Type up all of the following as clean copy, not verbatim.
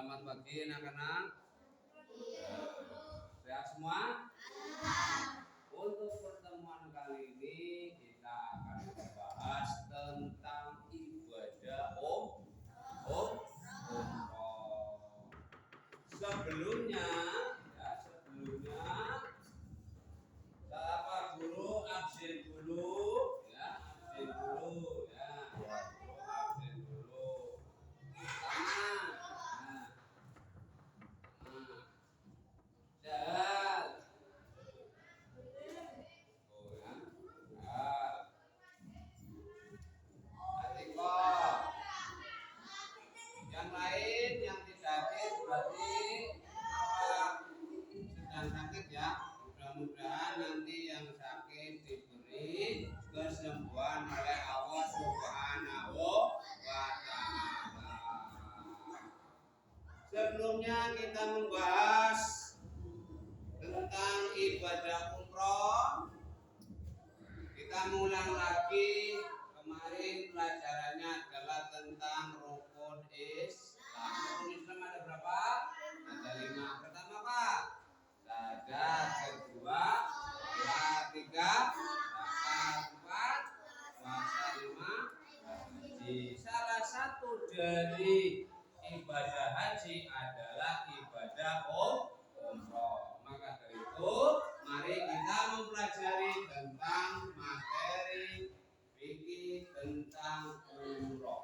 Selamat pagi anak-anak. Sehat semua? Untuk pertemuan kali ini kita akan membahas tentang ibadah umroh. Sebelumnya Bapak guru absen dulu ya, absen dulu. Yang lain yang tidak sakit berarti sedang sakit ya. Mudah-mudahan nanti yang sakit diberi kesembuhan oleh Allah Subhanahu wa Ta'ala. Sebelumnya kita membahas tentang ibadah umroh. Kita mengulang lagi. Kemarin pelajarannya adalah tentang rukun Islam. Rukun Islam ada berapa? Ada 5. Pertama apa? Syahadat. Kedua, ketiga, zakat. 4, puasa 5, haji. Salah satu dari ibadah haji adalah ibadah umroh. Maka dari itu, mari kita mempelajari tentang materi fikih tentang umroh.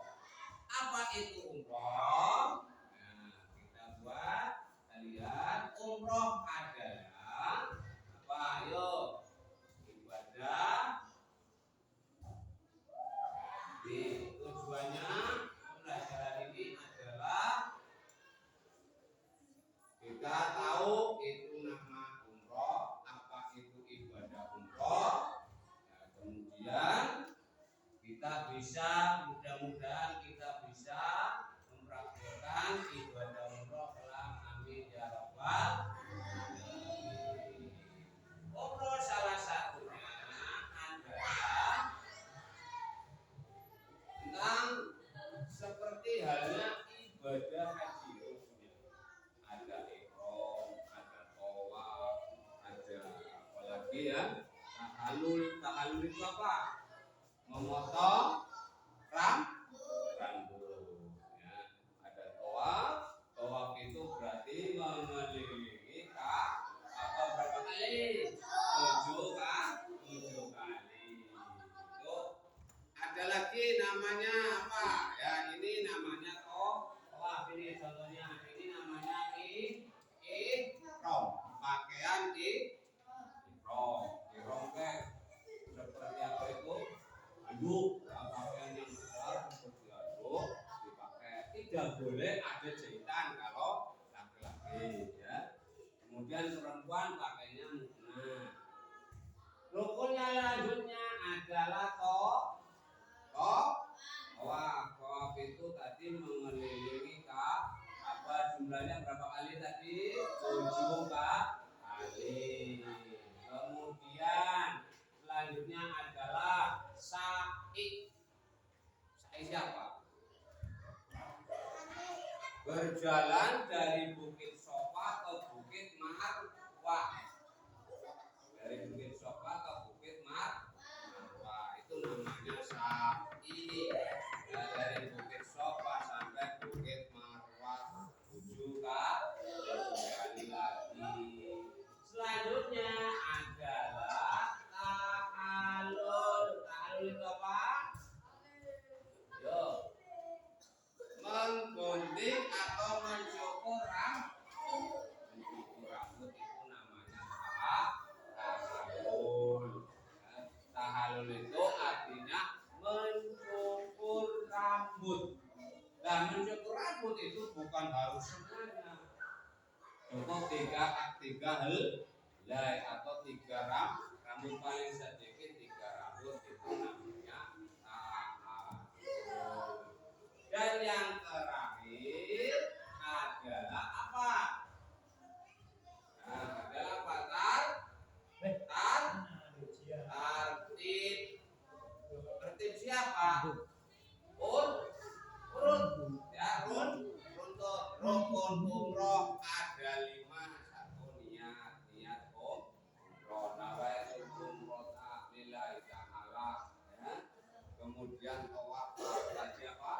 Apa itu umroh? Nah, kita buat kalian. Umroh adalah apa? Ayo, ibadah. Tujuannya pembelajaran ini adalah kita tahu itu nama umroh, apa itu ibadah umroh. Nah, kemudian kita bisa, mudah-mudahan kita bisa mempraktikkan ibadah umroh kelak. Amin ya rabbal alamin. Umroh salah satunya adalah tentang seperti halnya ibadah haji. Ada ihram, ada tawaf, ada apalagi ya? Tahallul itu apa? Memotong rambut ya. Ada tawaf itu berarti mengelilingi apa berapa kali? 7 kali. Itu ada lagi namanya apa ya, ini namanya tawaf. Ini contohnya, ini namanya ihram, pakaian ihram seperti apa itu? Anduk, pakaian yang besar seperti anduk dipakai. Tidak boleh ada jahitan kalau laki-laki ya. Kemudian perempuan pakainya mukena. Rukunnya lanjutnya adalah tawaf itu tadi mengelilingi apa jumlahnya berapa kali tadi? 7 kali. Kemudian selanjutnya adalah sa'i. Sa'i siapa? Berjalan dari Bukit Sofa ke Bukit Marwah. Dari Bukit Sofa ke Bukit Marwah itu namanya sa'i. Nah, dari Bukit Sofa sampai Bukit Marwah 7 kali lagi. Selanjutnya adalah tahallul. Tahallul itu apa? Yo. Menggunting atau mencukur rambut. Mencukur rambut itu namanya tahallul. Tahallul itu artinya mencukur rambut. Dan mencukur rambut itu bukan harus semuanya. Cukup 3 helai atau 3 rambut paling sedikit 3 rambut itu namanya tahallul. Dan yang terakhir adalah apa? Nah, adalah apa? Tertib. Tertib siapa? Urut ya, runtut. rukun umroh ada 5. Satu niat umroh, nawaitul umroh lillahi ta'ala, ya. Kemudian tawaf tadi apa?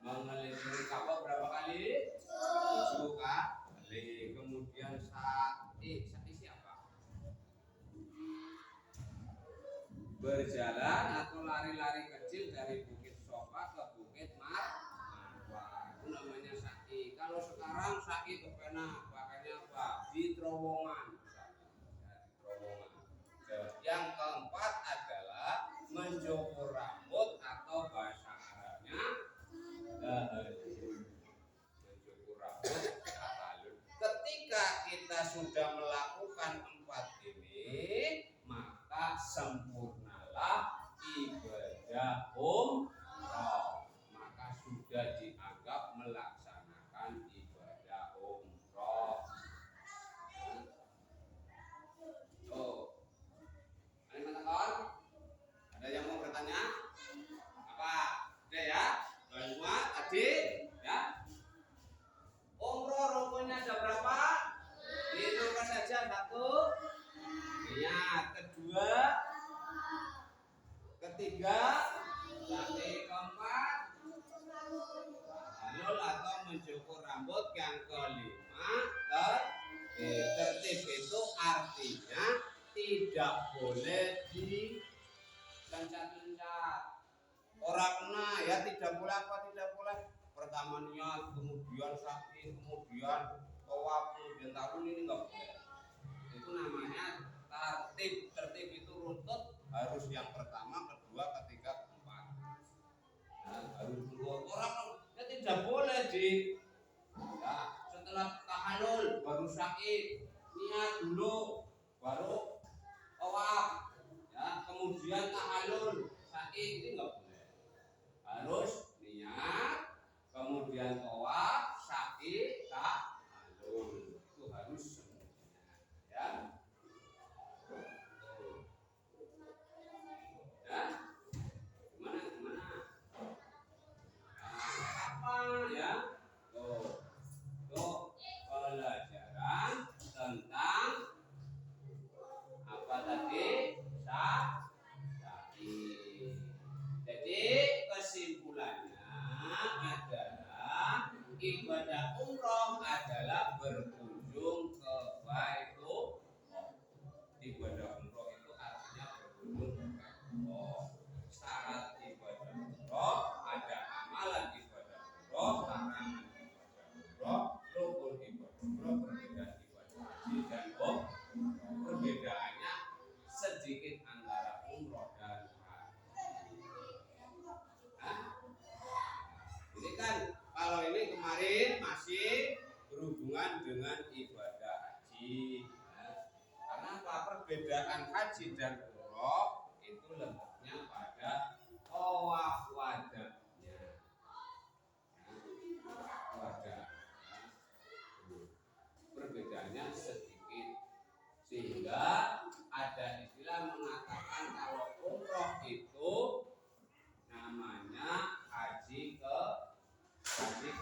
Mengelilingi Ka'bah berapa kali? 7 kali. Kemudian sa'i siapa? Berjalan atau lari-lari kecil dari Bukit Sofa ke Bukit Marwah. Itu namanya sa'i. Kalau sekarang sa'i kepena pakainya apa? Di terowongan. Yang keempat adalah mencukur rambut atau bahasa Arabnya mencukur rambut tahalul. Ketika kita sudah melakukan 4 ini, maka sempurnalah ibadah umroh. Maka sudah dianggap melaksanakan ibadah umroh. Ada yang mau bertanya? Apa? Ada ya? Semua tadi ya. Umroh rukunnya ada berapa? Hitungkan saja. 1 niat, kedua, ketiga, keempat tahalul atau mencukur rambut, yang kelima tertib. Itu artinya tidak boleh dilencat-lencat. Orang kena ya, tidak boleh apa? Tidak boleh pertama niat, kemudian sakit, kemudian tawaf, kemudian tahun, ini enggak boleh. Itu namanya tertib. Tertib itu runtut, harus yang pertama, kedua, ketiga, keempat. Nah, harus runtut. Orang ya tidak boleh ya, setelah tahalul baru sakit, niat dulu baru tawaf, ya, kemudian tahalul sakit, ini enggak boleh. Harus niat, kemudian tawaf, sakit, tahalul. Itu harus semuanya, ya. Ya, gimana? Apa ya? Tuh pelajaran tentang apa tadi? Jadi kesimpulannya adalah ibadah umroh adalah berkunjung ke Baitullah. Ibadah umroh itu artinya berkunjung ke Baitullah. Syarat ibadah umroh, ada amalan ibadah umroh, larangan ibadah umroh, rukun ibadah umroh, perbedaan ibadah haji dan umroh. Perbedaannya sedikit antara umroh dan haji. Ini kan kalau ini kemarin masih berhubungan dengan ibadah haji. Karena apa? Perbedaan haji dan umroh itu letaknya pada tawaf wadahnya. Perbedaannya sedikit, sehingga ada istilah mengatakan kalau umroh itu namanya haji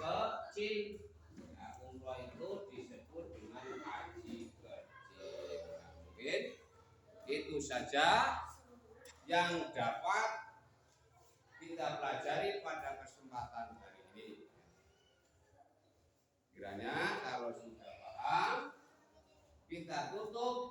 kecil. Nah, umroh itu disebut dengan haji kecil. Nah, mungkin itu saja yang dapat kita pelajari pada kesempatan hari ini. Kiranya kalau sudah paham, kita tutup